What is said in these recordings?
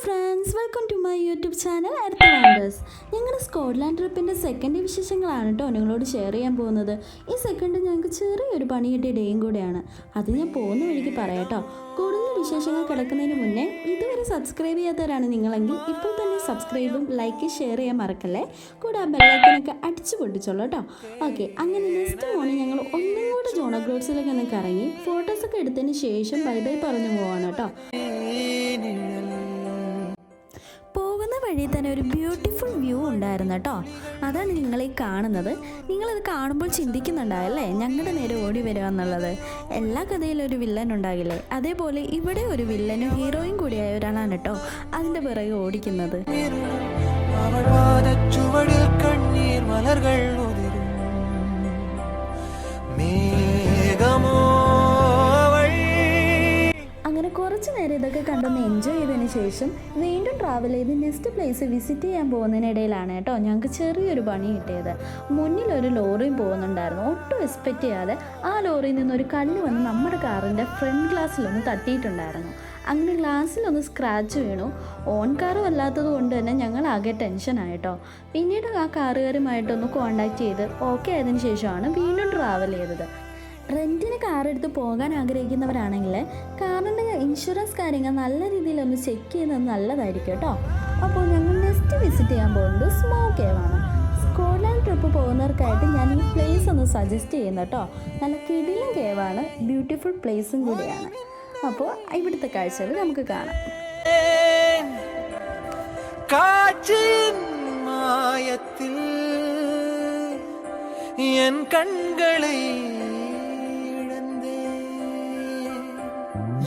Friends, welcome to my YouTube channel earth wonders. ഞങ്ങളുടെ Scotland ട്രിപ്പിൻ്റെ second വിശേഷങ്ങളാണ് കേട്ടോ നിങ്ങളോട് ഷെയർ ചെയ്യാൻ പോകുന്നത്. ഈ സെക്കൻഡ് ഞങ്ങൾക്ക് ചെറിയൊരു പണി കിട്ടിയ ഡേയും കൂടെയാണ്. അത് ഞാൻ പോകുന്ന വഴിക്ക് പറയാം കേട്ടോ. കൂടുതൽ വിശേഷങ്ങൾ കിടക്കുന്നതിന് മുന്നേ ഇതുവരെ സബ്സ്ക്രൈബ് ചെയ്യാത്തവരാണ് നിങ്ങളെങ്കിൽ ഇപ്പോൾ തന്നെ സബ്സ്ക്രൈബും ലൈക്ക് ഷെയർ ചെയ്യാൻ മറക്കല്ലേ. കൂടെ ആ ബെല്ലൈക്കനൊക്കെ അടിച്ചു പൊട്ടിച്ചോളൂ കേട്ടോ. ഓക്കെ, അങ്ങനെ നെക്സ്റ്റ് മോർണിംഗ് ഞങ്ങൾ ഒന്നും കൂടെ ജോണ ഗ്രോഡ്സിലേക്ക് ഒന്ന് കറങ്ങി ഫോട്ടോസൊക്കെ എടുത്തതിന് ശേഷം ബൈ ബൈ പറഞ്ഞു പോവാണ് കേട്ടോ. പോകുന്ന വഴി തന്നെ ഒരു ബ്യൂട്ടിഫുൾ വ്യൂ ഉണ്ടായിരുന്നു കേട്ടോ. അതാണ് നിങ്ങളീ കാണുന്നത്. നിങ്ങളത് കാണുമ്പോൾ ചിന്തിക്കുന്നുണ്ടാവല്ലേ ഞങ്ങളുടെ നേരെ ഓടി വരിക എന്നുള്ളത്. എല്ലാ കഥയിലും ഒരു വില്ലൻ ഉണ്ടാകില്ലേ, അതേപോലെ ഇവിടെ ഒരു വില്ലനും ഹീറോയും കൂടിയായ ഒരാളാണ് കേട്ടോ അതിൻ്റെ പിറകെ ഓടിക്കുന്നത്. അങ്ങനെ കുറച്ച് നേരം ഇതൊക്കെ കണ്ടൊന്ന് എൻജോയ് ചെയ്തതിന് ശേഷം വീണ്ടും ട്രാവൽ ചെയ്ത് നെക്സ്റ്റ് പ്ലേസ് വിസിറ്റ് ചെയ്യാൻ പോകുന്നതിനിടയിലാണ് കേട്ടോ ഞങ്ങൾക്ക് ചെറിയൊരു പണി കിട്ടിയത്. മുന്നിലൊരു ലോറിയും പോകുന്നുണ്ടായിരുന്നു. ഒട്ടും എക്സ്പെക്റ്റ് ചെയ്യാതെ ആ ലോറിയിൽ നിന്നൊരു കല്ല് വന്ന് നമ്മുടെ കാറിൻ്റെ ഫ്രണ്ട് ഗ്ലാസ്സിലൊന്ന് തട്ടിയിട്ടുണ്ടായിരുന്നു. അങ്ങനെ ഗ്ലാസ്സിലൊന്ന് സ്ക്രാച്ച് വീണു. ഓൺ കാറും അല്ലാത്തത് കൊണ്ട് തന്നെ ഞങ്ങൾ ആകെ ടെൻഷനായിട്ടോ. പിന്നീട് ആ കാറുകാരുമായിട്ടൊന്ന് കോൺടാക്ട് ചെയ്ത് ഓക്കെ ആയതിനു ശേഷമാണ് വീണ്ടും ട്രാവൽ ചെയ്തത്. റെൻറ്റിന് കാർ എടുത്ത് പോകാൻ ആഗ്രഹിക്കുന്നവരാണെങ്കിൽ കാറിൻ്റെ ഇൻഷുറൻസ് കാര്യങ്ങൾ നല്ല രീതിയിലൊന്ന് ചെക്ക് ചെയ്യുന്നത് നല്ലതായിരിക്കും കേട്ടോ. അപ്പോൾ ഞങ്ങൾ നെക്സ്റ്റ് വിസിറ്റ് ചെയ്യാൻ പോകുന്നത് സ്മോക്ക് കേവാണ്. സ്കോട്ട്ലാൻഡ് ട്രിപ്പ് പോകുന്നവർക്കായിട്ട് ഞാൻ ഈ പ്ലേസ് ഒന്ന് സജസ്റ്റ് ചെയ്യുന്നു കേട്ടോ. നല്ല കിടിലൻ കേവാണ്, ബ്യൂട്ടിഫുൾ പ്ലേസും കൂടിയാണ്. അപ്പോൾ ഇവിടുത്തെ കാഴ്ചകൾ നമുക്ക് കാണാം.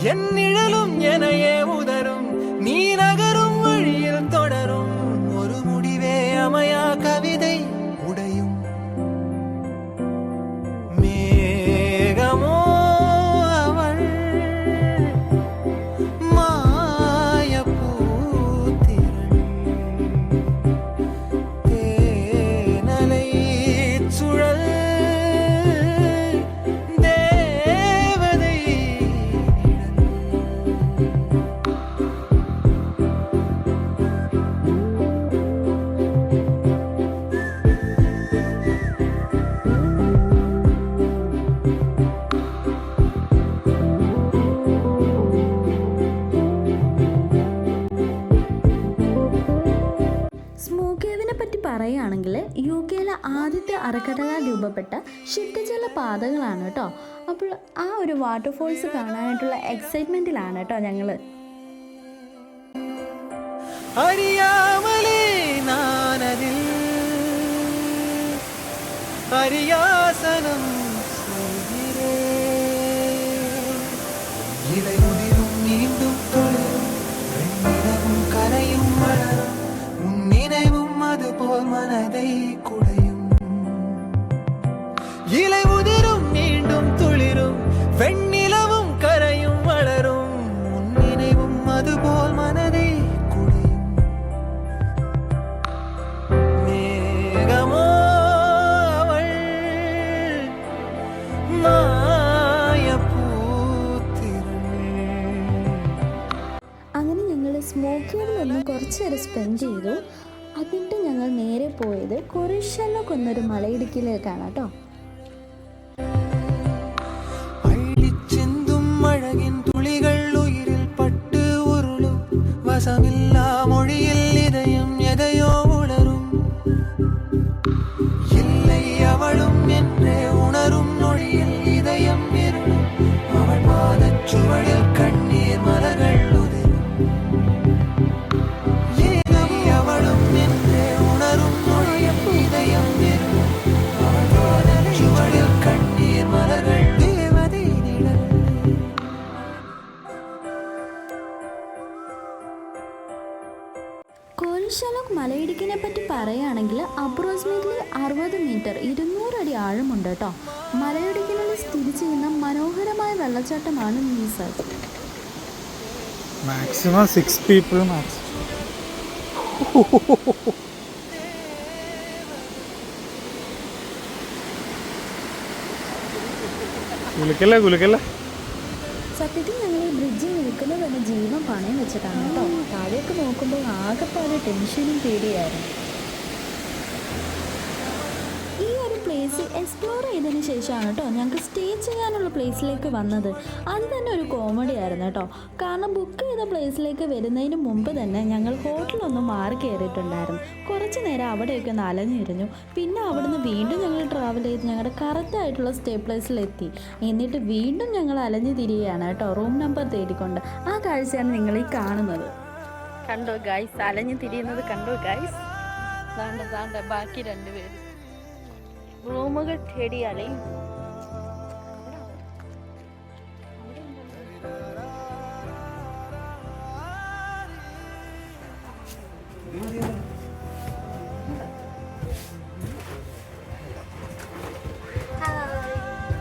என் நிழலும் எனையே உதரும், நீ நகரும் வழியில் தொடரும், ஒரு முடிவே அமையா கவிதை உடையும். மேகமோ அவள் மாயப்பூத்திரள், தேனலை சுழல் പറയുകയാണെങ്കിൽ യു കെയിലെ ആദ്യത്തെ അറക്കടലാൽ രൂപപ്പെട്ട ശുദ്ധജല പാതകളാണ് കേട്ടോ. അപ്പോൾ ആ ഒരു വാട്ടർഫോൾസ് കാണാനായിട്ടുള്ള എക്സൈറ്റ്മെൻറ്റിലാണ് കേട്ടോ ഞങ്ങൾ. അറിയാമലേ നാനതിൽ അരിയാസനം ഇടയുതിരും மீண்டும் தொடரும், வெண்ணிலவும் கரையும் வளரும், உன் நினைவும் அதுபோல் மனதை குடையும். இலை உதிரும் மீண்டும் துளிரும், வெண்ணிலவும் கரையும் வளரும், உன் நினைவும் அதுபோல் மனதை குடையும். மேகமோ அவள் അങ്ങനെ ഞങ്ങൾ സ്മോക്കിങ്ങിലൊന്നും കുറച്ച് നേരം സ്പെൻഡ് ചെയ്തു. അതിട്ട് ഞങ്ങൾ നേരെ പോയത് കൊറിഷല്ലൊക്കെ എന്നൊരു മലയിടുക്കിലേക്കാണ് കേട്ടോ. അഴിച്ചെന്തും അഴകിൻ തുളികൾ ഉയിരിൽ പട്ട് ഉരുളും, വസമില്ലാ മൊഴിയിൽ ഇതയം എതയോ ഉണരും, இல்லை അവളും എന്നെ ഉണരും നൊഴിയിൽ ഇതയം ഇരുളും, അവൾ പാദച്ചുവടിൽ കണ്ണീർ മലകൾ ഉതിരും. കോറിഷലോക്ക് മലയിടുക്കിനെ പറ്റി പറയുകയാണെങ്കിൽ അപ്രോക്സിമേറ്റ്ലി 60 മീറ്റർ 200 അടി ആഴമുണ്ട് കേട്ടോ. മലയിടുക്കിനുള്ളിൽ സ്ഥിതി ചെയ്യുന്ന മനോഹരമായ വെള്ളച്ചാട്ടമാണ് നീസർ. Maximum 6 people max. സത്യത്തിൽ ഞങ്ങൾ ഈ ബ്രിഡ്ജിൽ നിൽക്കുന്നത് തന്നെ ജീവൻ പണയം വെച്ചിട്ടാണ് കേട്ടോ. താഴെ ഞങ്ങൾക്ക് നോക്കുമ്പോൾ ആകെപ്പാടെ ടെൻഷനും പേടിയായിരുന്നു. ഈ ഒരു പ്ലേസ് എക്സ്പ്ലോർ ചെയ്തതിന് ശേഷമാണ് കേട്ടോ ഞങ്ങൾക്ക് സ്റ്റേ ചെയ്യാനുള്ള പ്ലേസിലേക്ക് വന്നത്. അത് തന്നെ ഒരു കോമഡി ആയിരുന്നു കേട്ടോ. കാരണം ബുക്ക് ചെയ്ത പ്ലേസിലേക്ക് വരുന്നതിന് മുമ്പ് തന്നെ ഞങ്ങൾ ഹോട്ടലൊന്ന് മാറി കയറിയിട്ടുണ്ടായിരുന്നു. കുറച്ച് നേരം അവിടെയൊക്കെ ഒന്ന് അലഞ്ഞിരുന്നു. പിന്നെ അവിടുന്ന് വീണ്ടും ഞങ്ങൾ ട്രാവൽ ചെയ്ത് ഞങ്ങളുടെ കറക്റ്റായിട്ടുള്ള സ്റ്റേ പ്ലേസിലെത്തി. എന്നിട്ട് വീണ്ടും ഞങ്ങൾ അലഞ്ഞു തിരികെയാണ് കേട്ടോ റൂം നമ്പർ തേടിക്കൊണ്ട്. ആ കാഴ്ചയാണ് നിങ്ങൾ ഈ കാണുന്നത്. കണ്ടോ ഗൈസ്, അലഞ്ഞു തിരിയുന്നത് കണ്ടോ ഗൈസ്. ദാണ്ട ബാക്കി രണ്ടുപേരും റൂമുകൾ തേടി അലയും.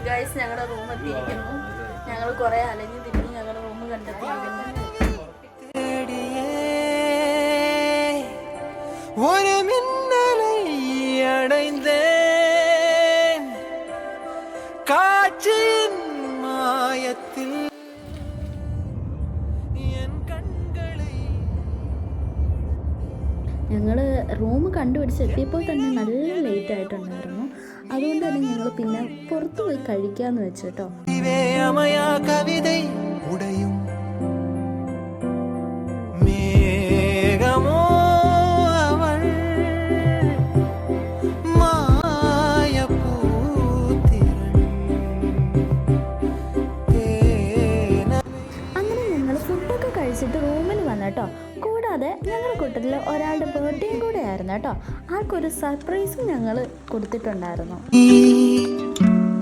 ഗൈസ്, ഞങ്ങളുടെ റൂം എത്തിയിരിക്കുന്നു. ഞങ്ങൾ കുറെ അലഞ്ഞു തിരിഞ്ഞ് ഞങ്ങളുടെ റൂം കണ്ടെത്തിയിരിക്കുന്നു. ഒരു മിന്നலை അടൈந்தேன் காற்றின் மாயத்தில் என் கண்களை. ഞങ്ങൾ റൂം കണ്ടുപിടിച്ചെത്തിയപ്പോൾ തന്നെ നല്ല ലേറ്റ് ആയിട്ടുണ്ടായിരുന്നു. അതുകൊണ്ട് തന്നെ ഞങ്ങൾ പിന്നെ പുറത്തു പോയി കഴിക്കാമെന്ന് വെച്ചു കേട്ടോ. அமையா கவிதை உடையும் மேகமோ அவள் അങ്ങനെ ഞങ്ങൾ ഫുഡൊക്കെ കഴിച്ചിട്ട് റൂമിൽ വന്നു കേട്ടോ. കൂടാതെ ഞങ്ങളുടെ കൂട്ടത്തിൽ ഒരാളുടെ ബർത്ത്ഡേയും കൂടെ ആയിരുന്നു കേട്ടോ. ആൾക്കൊരു സർപ്രൈസും ഞങ്ങൾ കൊടുത്തിട്ടുണ്ടായിരുന്നു.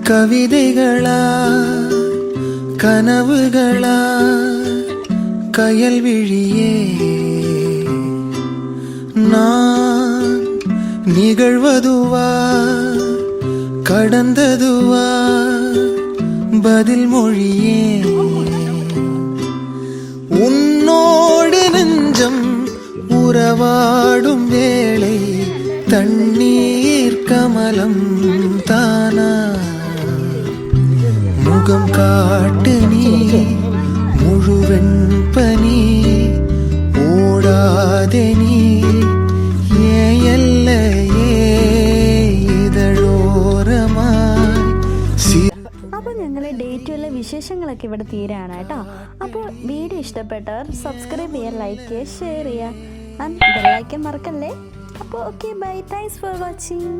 കവിതകളാ കനവുകളാ കയൽവിഴിയേ நான் நிகழ்வதுவா கடந்ததுவா பதில் மொழியே உன்னோடு நெஞ்சம் உறவாடும் வேளை தண்ணீர் கமலம் தானா முகம் காட்டு நீ முழுவெண் பனி ஓடாதே நீ അപ്പോൾ ഞങ്ങൾ ഡേ 2 വിശേഷങ്ങളൊക്കെ ഇവിടെ തീരാണ് കേട്ടോ. അപ്പോൾ വീഡിയോ ഇഷ്ടപ്പെട്ടവർ സബ്സ്ക്രൈബ് ചെയ്യുക, ലൈക്ക് ചെയ്യുക, ഷെയർ ചെയ്യുക, ബെൽ ഐക്കൺ മറക്കല്ലേ. അപ്പോൾ okay, bye, thanks for watching.